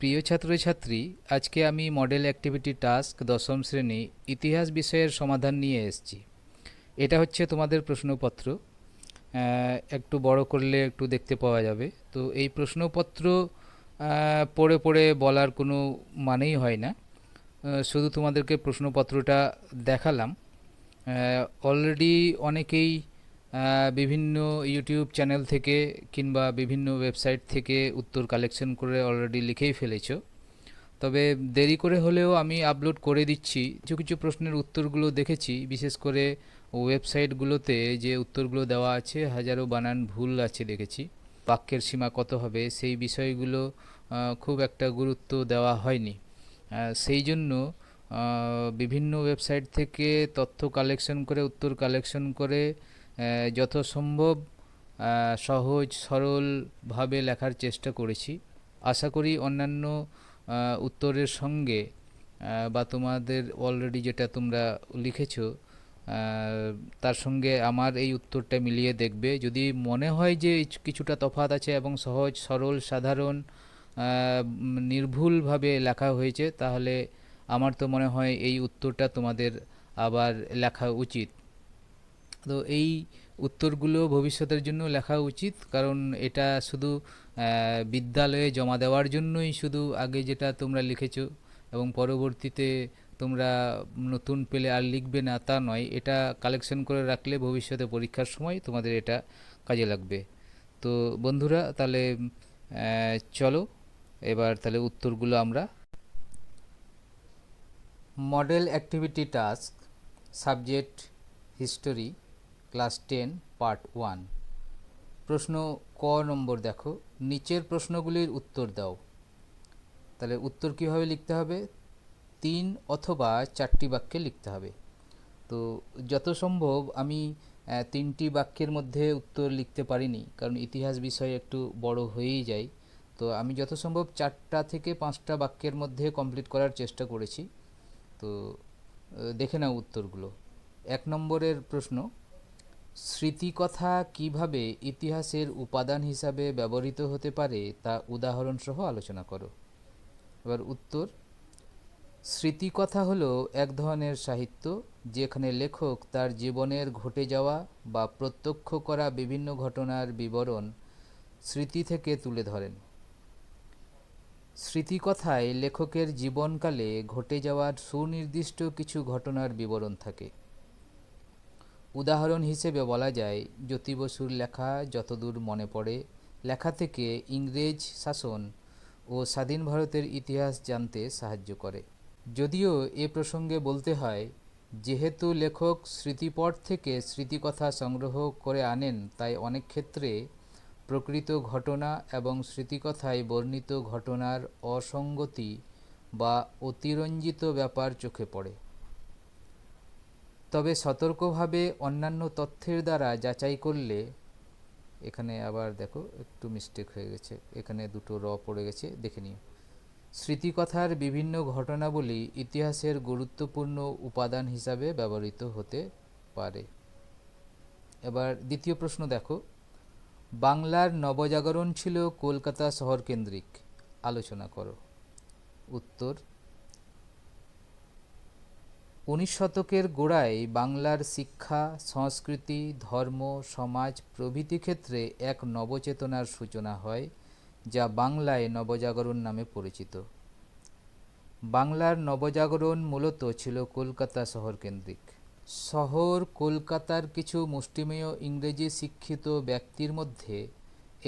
প্রিয় ছাত্রছাত্রী, আজকে আমি মডেল অ্যাক্টিভিটি টাস্ক দশম শ্রেণী ইতিহাস বিষয়ের সমাধান নিয়ে এসেছি। এটা হচ্ছে তোমাদের প্রশ্নপত্র। একটু বড় করলে একটু দেখতে পাওয়া যাবে। তো এই প্রশ্নপত্র পড়ে পড়ে বলার কোনো মানেই হয় না। শুধু তোমাদেরকে প্রশ্নপত্রটা দেখালাম। অলরেডি অনেকেই বিভিন্ন ইউটিউব চ্যানেল থেকে কিংবা বিভিন্ন ওয়েবসাইট থেকে উত্তর কালেকশন করে অলরেডি লিখেই ফেলেছো। তবে দেরি করে হলেও আমি আপলোড করে দিচ্ছি। কিছু কিছু প্রশ্নের উত্তরগুলো দেখেছি, বিশেষ করে ওয়েবসাইটগুলোতে যে উত্তরগুলো দেওয়া আছে হাজারো বানান ভুল আছে দেখেছি। বাক্যের সীমা কত হবে সেই বিষয়গুলো খুব একটা গুরুত্ব দেওয়া হয়নি। সেই জন্য বিভিন্ন ওয়েবসাইট থেকে তথ্য কালেকশন করে উত্তর কালেকশন করে যথাসম্ভব সহজ সরলভাবে লেখার চেষ্টা করেছি। আশা করি অন্যান্য উত্তরের সঙ্গে বা তোমাদের অলরেডি যেটা তোমরা লিখেছো তার সঙ্গে আমার এই উত্তরটা মিলিয়ে দেখবে। যদি মনে হয় যে কিছুটা তফাৎ আছে এবং সহজ সরল সাধারণ নির্ভুলভাবে লেখা হয়েছে, তাহলে আমার তো মনে হয় এই উত্তরটা তোমাদের আবার লেখা উচিত। তো এই উত্তরগুলো ভবিষ্যতের জন্য লেখা উচিত, কারণ এটা শুধু বিদ্যালয়ে জমা দেওয়ার জন্যই শুধু আগে যেটা তোমরা লিখেছো এবং পরবর্তীতে তোমরা নতুন পেলে আর লিখবে না তা নয়। এটা কালেকশন করে রাখলে ভবিষ্যতে পরীক্ষার সময় তোমাদের এটা কাজে লাগবে। তো বন্ধুরা, তাহলে চলো এবার তাহলে উত্তরগুলো আমরা। Model activity task, subject history, class 10 part 1। প্রশ্ন ক নম্বর দেখো, নিচের প্রশ্নগুলির উত্তর দাও। তাহলে উত্তর কীভাবে লিখতে হবে? 3 অথবা 4টি বাক্যে লিখতে হবে। তো যত সম্ভব আমি 3টি বাক্যের মধ্যে উত্তর লিখতে পারিনি, কারণ ইতিহাস বিষয় একটু বড় হয়েই যায়। তো আমি যত সম্ভব 4টা থেকে 5টা বাক্যের মধ্যে কমপ্লিট করার চেষ্টা করেছি। তো দেখে নাও উত্তরগুলো। 1 নম্বরের প্রশ্ন, স্মৃতিকথা কিভাবে ইতিহাসের উপাদান হিসাবে ব্যবহৃত হতে পারে তা উদাহরণসহ আলোচনা করো। এবার উত্তর, স্মৃতিকথা হলো এক ধরনের সাহিত্য যেখানে লেখক তার জীবনের ঘটে যাওয়া বা প্রত্যক্ষ করা বিভিন্ন ঘটনার বিবরণ স্মৃতি থেকে তুলে ধরেন। স্মৃতিকথায় লেখকের জীবনকালে ঘটে যাওয়ার সুনির্দিষ্ট কিছু ঘটনার বিবরণ থাকে। উদাহরণ হিসেবে বলা যায়, জ্যোতি বসুর লেখা যতদূর মনে পড়ে লেখা থেকে ইংরেজ শাসন ও স্বাধীন ভারতের ইতিহাস জানতে সাহায্য করে। যদিও এ প্রসঙ্গে বলতে হয়, যেহেতু লেখক স্মৃতিপট থেকে স্মৃতিকথা সংগ্রহ করে আনেন, তাই অনেক ক্ষেত্রে প্রকৃত ঘটনা এবং স্মৃতিকথায় বর্ণিত ঘটনার অসঙ্গতি বা অতিরঞ্জিত ব্যাপার চোখে পড়ে। তবে সতর্কভাবে অন্যান্য তথ্যের দ্বারা যাচাই করলে, এখানে আবার দেখো একটু মিস্টেক হয়ে গেছে, এখানে দুটো র পড়ে গেছে, দেখে নিও। স্মৃতিকথার বিভিন্ন ঘটনাবলী ইতিহাসের গুরুত্বপূর্ণ উপাদান হিসাবে ব্যবহৃত হতে পারে। এবার দ্বিতীয় প্রশ্ন দেখো, বাংলার নবজাগরণ ছিল কলকাতা শহর কেন্দ্রিক, আলোচনা করো। উত্তর, 19 শতকের গোড়ায় বাংলার শিক্ষা, সংস্কৃতি, ধর্ম, সমাজ প্রভৃতি ক্ষেত্রে এক নবচেতনার সূচনা হয়, যা বাংলায় নবজাগরণ নামে পরিচিত। বাংলার নবজাগরণ মূলত ছিল কলকাতা শহর কেন্দ্রিক। শহর কলকাতার কিছু মুষ্টিমেয় ইংরেজি শিক্ষিত ব্যক্তির মধ্যে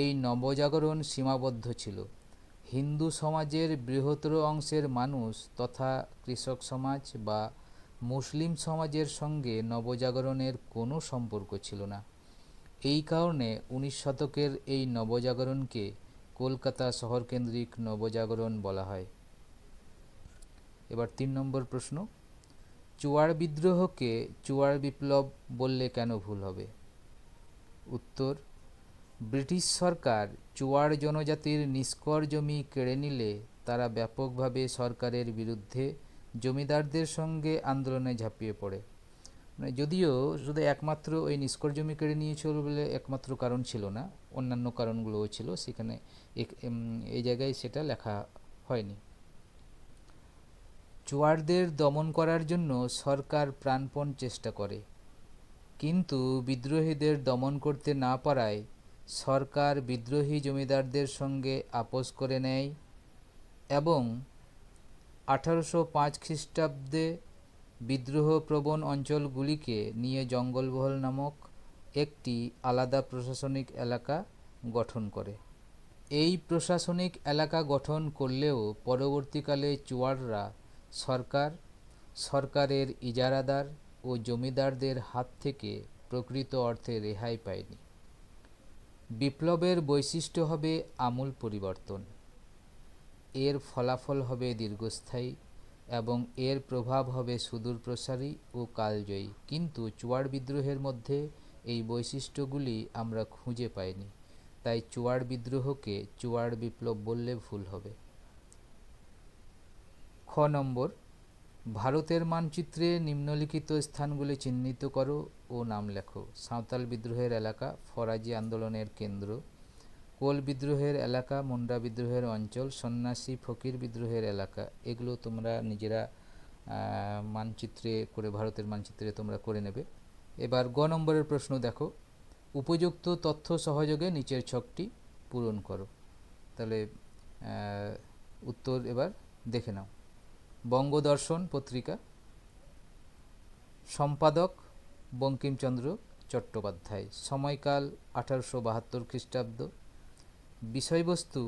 এই নবজাগরণ সীমাবদ্ধ ছিল। হিন্দু সমাজের বৃহত্তর অংশের মানুষ তথা কৃষক সমাজ বা মুসলিম সমাজের সঙ্গে নবজাগরণের কোনো সম্পর্ক ছিল না। এই কারণে 19 শতকের এই নবজাগরণকে কলকাতা শহরকেন্দ্রিক নবজাগরণ বলা হয়। এবার 3 নম্বর প্রশ্ন, চুয়াড় বিদ্রোহকে চুয়াড় বিপ্লব বললে কেন ভুল হবে? উত্তর, ব্রিটিশ সরকার চুয়াড় জনজাতির নিষ্কর জমি কেড়ে নিলে তারা ব্যাপকভাবে সরকারের বিরুদ্ধে জমিদারদের সঙ্গে আন্দোলনে ঝাঁপিয়ে পড়ে। যদিও শুধু একমাত্র ওই নিষ্কর জমি কেড়ে নিয়েছিল বলে একমাত্র কারণ ছিল না, অন্যান্য কারণগুলোও ছিল, সেখানে এই জায়গায় সেটা লেখা হয়নি। চুয়াড়দের দমন করার জন্য সরকার প্রাণপণ চেষ্টা করে, কিন্তু বিদ্রোহীদের দমন করতে না পারায় সরকার বিদ্রোহী জমিদারদের সঙ্গে আপোষ করে নেয় এবং 1805 খ্রিস্টাব্দে বিদ্রোহপ্রবণ অঞ্চলগুলিকে নিয়ে জঙ্গলমহল নামক একটি আলাদা প্রশাসনিক এলাকা গঠন করে। এই প্রশাসনিক এলাকা গঠন করলেও পরবর্তীকালে চুয়াড়রা সরকারের ইজারাদার ও জমিদারদের হাত থেকে প্রকৃত অর্থে রেহাই পায়নি। বিপ্লবের বৈশিষ্ট্য হবে আমূল পরিবর্তন, এর ফলাফল হবে দীর্ঘস্থায়ী এবং এর প্রভাব হবে সুদূরপ্রসারী ও কালজয়ী, কিন্তু চুয়াড় বিদ্রোহের মধ্যে এই বৈশিষ্ট্যগুলি আমরা খুঁজে পাইনি, তাই চুয়াড় বিদ্রোহকে চুয়াড় বিপ্লব বললে ভুল হবে। খ নম্বর, ভারতের মানচিত্রে নিম্নলিখিত স্থানগুলি চিহ্নিত করো ও নাম লেখো। সাঁওতাল বিদ্রোহের এলাকা, ফরাজি আন্দোলনের কেন্দ্র, কোল বিদ্রোহের এলাকা, মুন্ডা বিদ্রোহের অঞ্চল, সন্ন্যাসী ফকির বিদ্রোহের এলাকা। এগুলো তোমরা নিজেরা মানচিত্রে করে, ভারতের মানচিত্রে তোমরা করে নেবে। এবার গ নম্বরের প্রশ্ন দেখো, উপযুক্ত তথ্য সহযোগে নিচের ছকটি পূরণ করো। তাহলে উত্তর এবার দেখে নাও। বঙ্গদর্শন পত্রিকা, সম্পাদক বঙ্কিমচন্দ্র চট্টোপাধ্যায়, সময়কাল 1872 খ্রিস্টাব্দ, বিষয়বস্তু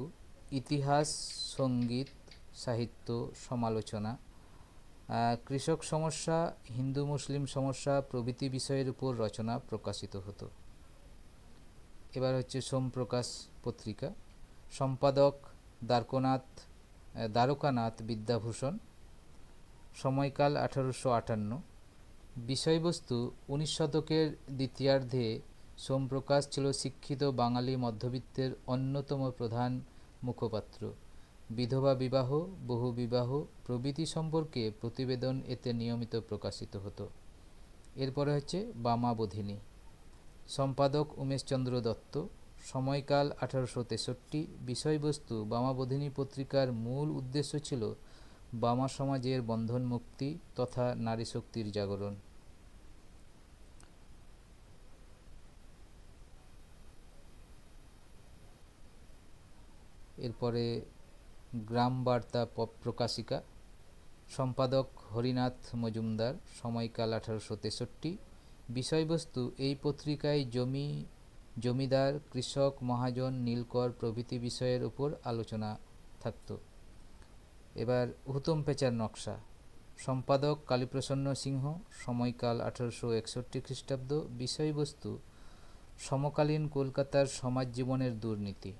ইতিহাস, সঙ্গীত, সাহিত্য, সমালোচনা, কৃষক সমস্যা, হিন্দু মুসলিম সমস্যা প্রভৃতি বিষয়ের উপর রচনা প্রকাশিত হতো। এবার হচ্ছে সোমপ্রকাশ পত্রিকা, সম্পাদক দ্বারকানাথ বিদ্যাভূষণ, সময়কাল 1858, বিষয়বস্তু 19 শতকের দ্বিতীয়ার্ধে সোমপ্রকাশ ছিল শিক্ষিত বাঙালি মধ্যবিত্তের অন্যতম প্রধান মুখপাত্র। বিধবা বিবাহ, বহুবিবাহ প্রভৃতি সম্পর্কে প্রতিবেদন এতে নিয়মিত প্রকাশিত হতো। এরপরে হচ্ছে বামাবোধিনী, সম্পাদক উমেশচন্দ্র দত্ত, সময়কাল 1863, বিষয়বস্তু বামাবোধিনী পত্রিকার মূল উদ্দেশ্য ছিল বামা সমাজের বন্ধন মুক্তি তথা নারী শক্তির জাগরণ। এরপরে গ্রাম বার্তা প্রকাশিকা, সম্পাদক হরিনাথ মজুমদার, সময়কাল 1863, বিষয়বস্তু এই পত্রিকায় জমিদার, কৃষক, মহাজন, নীলকর প্রভৃতি বিষয়ের উপর আলোচনা থাকত। এবার হুতম পেঁচার নকশা, সম্পাদক কালীপ্রসন্ন সিংহ, সময়কাল 1861 খ্রিস্টাব্দ, বিষয়বস্তু সমকালীন কলকাতার সমাজ জীবনের দুর্নীতি,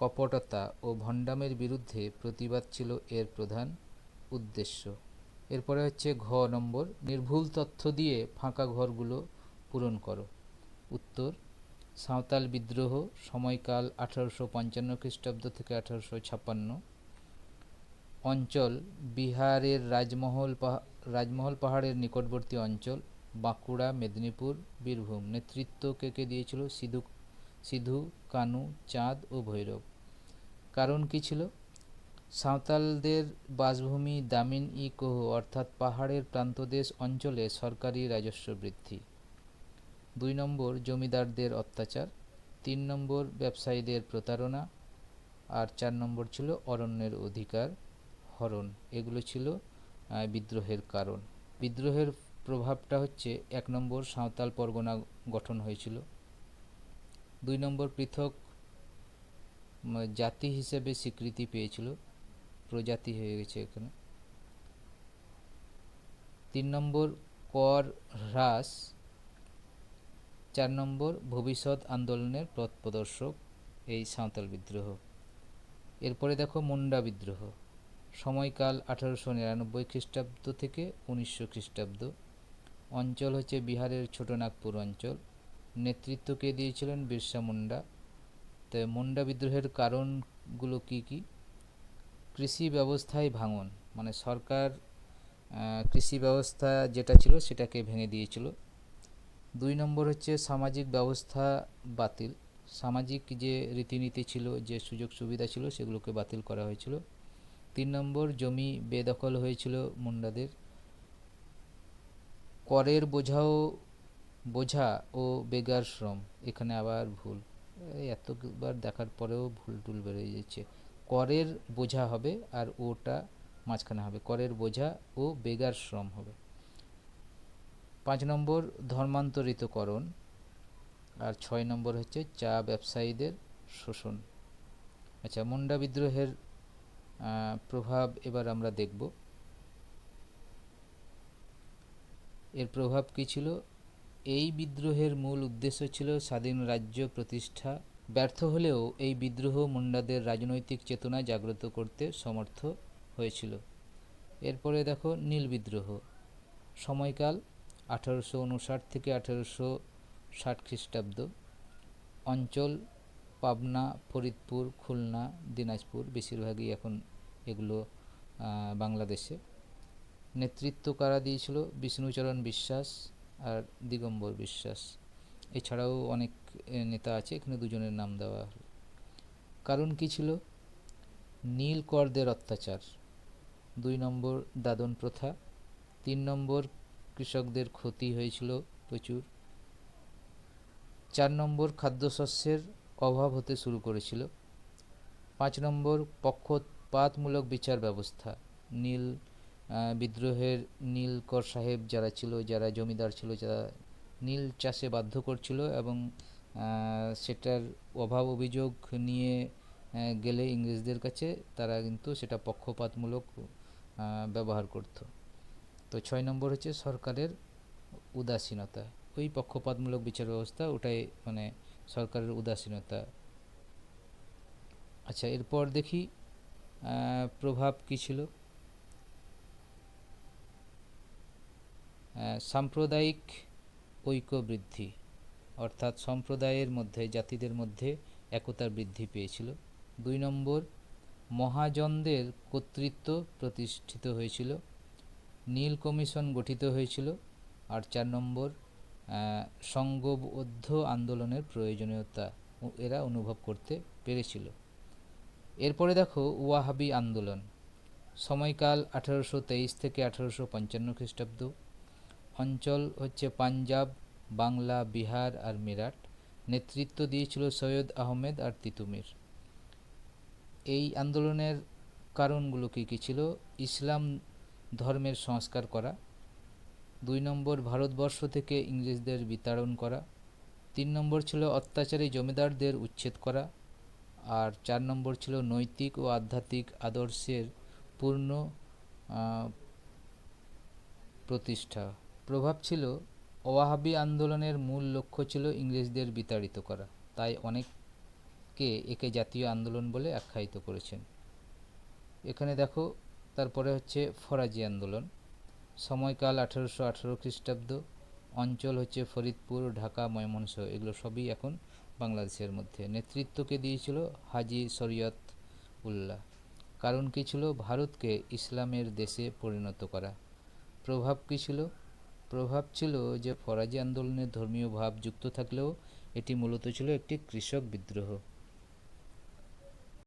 কপটতা ও ভণ্ডামের বিরুদ্ধে প্রতিবাদ ছিল এর প্রধান উদ্দেশ্য। এরপরে হচ্ছে ঘ নম্বর, নির্ভুল তথ্য দিয়ে ফাঁকা ঘরগুলো পূরণ করো। উত্তর, সাঁওতাল বিদ্রোহ, সময়কাল 1855 খ্রিস্টাব্দ থেকে 1856, অঞ্চল বিহারের রাজমহল পাহাড়ের নিকটবর্তী অঞ্চল, বাঁকুড়া, মেদিনীপুর, বীরভূম। নেতৃত্ব কে দিয়েছিল? সিধু, কানু, চাঁদ ও ভৈরব। কারণ কি ছিল? সাঁওতালদের বাসভূমি দামিন-ই-কোহ অর্থাৎ পাহাড়ের প্রান্তদেশ অঞ্চলে সরকারি রাজস্ব বৃদ্ধি। 2 নম্বর, জমিদারদের অত্যাচার। 3 নম্বর, ব্যবসায়ীদের প্রতারণা। আর 4 নম্বর ছিল অরণ্যের অধিকার হরণ। এগুলো ছিল বিদ্রোহের কারণ। বিদ্রোহের প্রভাবটা হচ্ছে 1 নম্বর, সাঁওতাল পরগনা গঠন হয়েছিল। 2 নম্বর, পৃথক জাতি হিসেবে স্বীকৃতি পেয়েছিল, প্রজাতি হয়ে গেছে এখানে। 3 নম্বর, কর হ্রাস। 4 নম্বর, ভবিষ্যৎ আন্দোলনের পথ প্রদর্শক এই সাঁওতাল বিদ্রোহ। এরপরে দেখো মুন্ডা বিদ্রোহ, সময়কাল 1899 খ্রিস্টাব্দ থেকে 1900 খ্রিস্টাব্দ, অঞ্চল হচ্ছে বিহারের ছোটনাগপুর অঞ্চল। নেতৃত্ব কে দিয়েছিলেন? বিরসা মুন্ডা। তো মুন্ডা বিদ্রোহের কারণগুলো কি কি? কৃষি ব্যবস্থায় ভাঙন, মানে সরকার কৃষি ব্যবস্থা যেটা ছিল সেটাকে ভেঙে দিয়েছিল। 2 নম্বর হচ্ছে সামাজিক ব্যবস্থা বাতিল, সামাজিক যে রীতিনীতি ছিল, যে সুযোগ সুবিধা ছিল সেগুলোকে বাতিল করা হয়েছিল। 3 নম্বর, জমি বেদখল হয়েছিল মুন্ডাদের। করের বোঝা ও বেগার শ্রম, এখানে আবার ভুল, এতবার দেখার পরেও ভুল টুল বেরিয়ে যাচ্ছে। করের বোঝা হবে আর ওটা মাঝখানে হবে, করের বোঝা ও বেগার শ্রম হবে। 5 নম্বর, ধর্মান্তরিতকরণ। আর 6 নম্বর হচ্ছে চা ব্যবসায়ীদের শোষণ। আচ্ছা, মুন্ডা বিদ্রোহের প্রভাব এবার আমরা দেখব। এর প্রভাব কী ছিল? এই বিদ্রোহের মূল উদ্দেশ্য ছিল স্বাধীন রাজ্য প্রতিষ্ঠা। ব্যর্থ হলেও এই বিদ্রোহ মুন্ডাদের রাজনৈতিক চেতনা জাগ্রত করতে সমর্থ হয়েছিল। এরপরে দেখো নীল বিদ্রোহ। সময়কাল 1859 থেকে 1860 খ্রিস্টাব্দ। অঞ্চল পাবনা, ফরিদপুর, খুলনা, দিনাজপুর, বেশিরভাগই এখন এগুলো বাংলাদেশে। নেতৃত্ব কারা দিয়েছিল? বিষ্ণুচরণ বিশ্বাস আর দিগম্বর বিশ্বাস। এছাড়াও অনেক নেতা আছে, এখানে দুজনের নাম দেওয়া হল। কারণ কি ছিল? নীলকরদের অত্যাচার। 2 নম্বর, দাদন প্রথা। 3 নম্বর, কৃষকদের ক্ষতি হয়েছিল প্রচুর। 4 নম্বর, খাদ্যশস্যের অভাব হতে শুরু করেছিল। 5 নম্বর, পক্ষপাতমূলক বিচার ব্যবস্থা। নীল বিদ্রোহের নীলকর সাহেব যারা ছিল, যারা জমিদার ছিল, যারা নীল চাষে বাধ্য করছিল এবং সেটার অভাব অভিযোগ নিয়ে গেলে ইংরেজদের কাছে, তারা কিন্তু সেটা পক্ষপাতমূলক ব্যবহার করত। তো 6 নম্বর হচ্ছে সরকারের উদাসীনতা। ওই পক্ষপাতমূলক বিচার ব্যবস্থা, ওটাই মানে সরকারের উদাসীনতা। আচ্ছা, এরপর দেখি প্রভাব কী ছিল। সাম্প্রদায়িক ঐক্য বৃদ্ধি, অর্থাৎ সম্প্রদায়ের মধ্যে, জাতিদের মধ্যে একতা বৃদ্ধি পেয়েছিল। 2 নম্বর, মহাজনদের কর্তৃত্ব প্রতিষ্ঠিত হয়েছিল। নীল কমিশন গঠিত হয়েছিল। আর 4 নম্বর, সংঘবদ্ধ আন্দোলনের প্রয়োজনীয়তা এরা অনুভব করতে পেরেছিল। এরপরে দেখো ওয়াহাবি আন্দোলন। সময়কাল 1823 থেকে 1855 খ্রিস্টাব্দ। অঞ্চল হচ্ছে পাঞ্জাব, বাংলা, বিহার আর মেরাট। নেতৃত্ব দিয়েছিল সৈয়দ আহমেদ আর তিতুমির। এই আন্দোলনের কারণগুলো কী কী ছিল? ইসলাম ধর্মের সংস্কার করা। 2 নম্বর, ভারতবর্ষ থেকে ইংরেজদের বিতাড়ন করা। 3 নম্বর ছিল অত্যাচারী জমিদারদের উচ্ছেদ করা। আর 4 নম্বর ছিল নৈতিক ও আধ্যাত্মিক আদর্শের পূর্ণ প্রতিষ্ঠা। প্রভাব ছিল, ওয়াহাবি আন্দোলনের মূল লক্ষ্য ছিল ইংরেজদের বিতাড়িত করা, তাই অনেকে একে জাতীয় আন্দোলন বলে আখ্যায়িত করেছেন। এখানে দেখো, তারপরে হচ্ছে ফরাজি আন্দোলন। সময়কাল 1818 খ্রিস্টাব্দ। অঞ্চল হচ্ছে ফরিদপুর, ঢাকা, ময়মনসিংহ, এগুলো সবই এখন বাংলাদেশের মধ্যে। নেতৃত্বকে দিয়েছিল হাজি শরীয়ত উল্লাহ। কারণ কী ছিল? ভারতকে ইসলামের দেশে পরিণত করা। প্রভাব কী ছিল? প্রভাব ছিল যে ফরাজি আন্দোলনের ধর্মীয় ভাব যুক্ত থাকলেও এটি মূলত ছিল একটি কৃষক বিদ্রোহ।